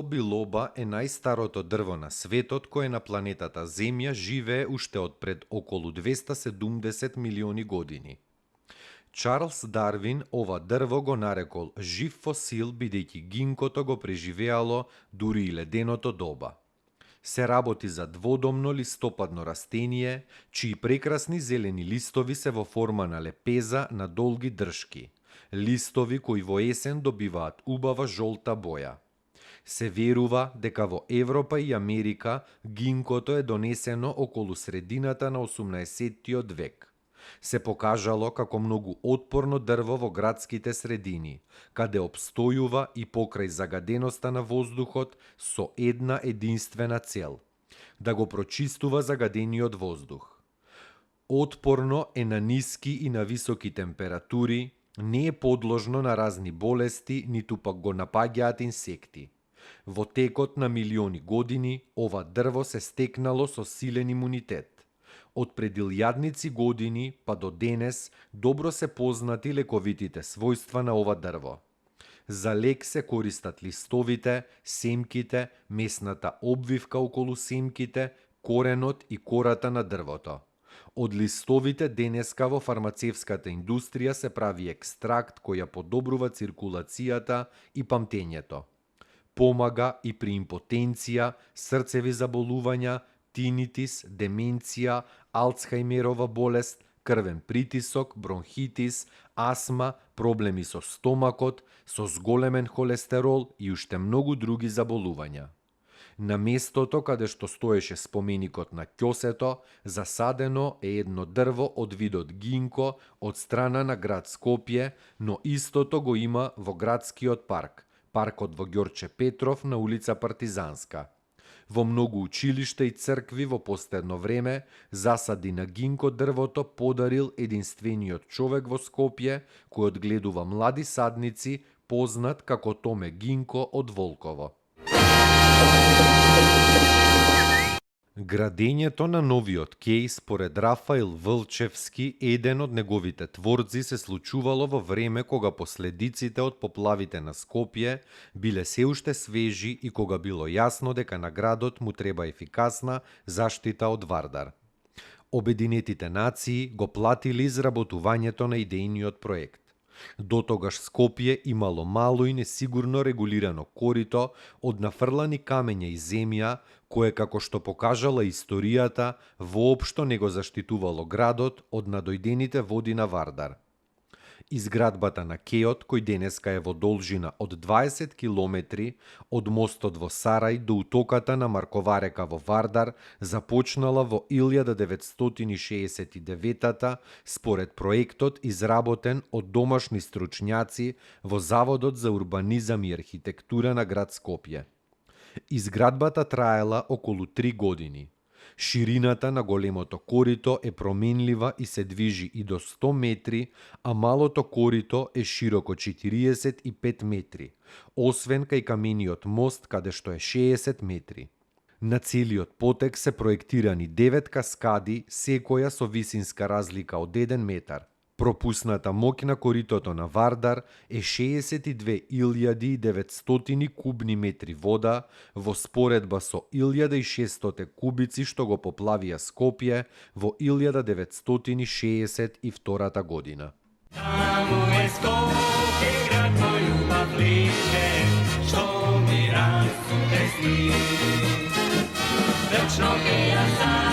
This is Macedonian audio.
гинко билоба е најстарото дрво на светот кое на планетата Земја живее уште од пред околу 270 милиони години. Чарлс Дарвин ова дрво го нарекол жив фосил бидејќи гинкото го преживеало дури и леденото доба. Се работи за дводомно листопадно растение, чии прекрасни зелени листови се во форма на лепеза на долги дршки. Листови кои во есен добиваат убава жолта боја. Се верува дека во Европа и Америка гинкото е донесено околу средината на 18-тиот век. Се покажало како многу отпорно дрво во градските средини, каде обстојува и покрај загаденоста на воздухот со една единствена цел – да го прочистува загадениот воздух. Отпорно е на ниски и на високи температури, не е подложно на разни болести, ниту пак го напаѓаат инсекти. Во текот на милиони години, ова дрво се стекнало со силен имунитет. Од пред илјадници години па до денес добро се познати лековитите својства на ова дрво. За лек се користат листовите, семките, месната обвивка околу семките, коренот и кората на дрвото. Од листовите денеска во фармацевската индустрија се прави екстракт кој ја подобрува циркулацијата и памтењето. Помага и при импотенција, срцеви заболувања, тинитис, деменција, Алцхајмерова болест, крвен притисок, бронхитис, астма, проблеми со стомакот, со зголемен холестерол и уште многу други заболувања. На местото каде што стоеше споменикот на ќосето, засадено е едно дрво од видот гинко од страна на град Скопје, но истото го има во градскиот парк, паркот во Ѓорче Петров на улица Партизанска. Во многу училишта и цркви во последно време засади на гинко дрвото подарил единствениот човек во Скопје кој одгледува млади садници, познат како Томе Гинко од Волково. Градењето на новиот кеј според Рафаил Вълчевски, еден од неговите творци, се случувало во време кога последиците од поплавите на Скопје биле се уште свежи и кога било јасно дека на градот му треба ефикасна заштита од Вардар. Обединетите нации го платили изработувањето на идејниот проект. Дотогаш Скопје имало мало и несигурно регулирано корито од нафрлани камења и земја, кое, како што покажала историјата, воопшто не го заштитувало градот од надојдените води на Вардар. Изградбата на кејот, кој денеска е во должина од 20 километри од мостот во Сарај до утоката на Марковарека во Вардар, започнала во 1969 според проектот изработен од домашни стручњаци во Заводот за урбанизам и архитектура на град Скопје. Изградбата траела околу 3 години. Ширината на големото корито е променлива и се движи и до 100 метри, а малото корито е широко 45 метри, освен кај камениот мост каде што е 60 метри. На целиот потек се проектирани 9 каскади, секоја со висинска разлика од 1 метар. Пропусната моќ на коритото на Вардар е 62.900 кубни метри вода во споредба со 1600 кубици што го поплавија Скопје во 1962 година. Таму е Скопје, град мој љубав лише, што ми расте сни. Вечно ке ја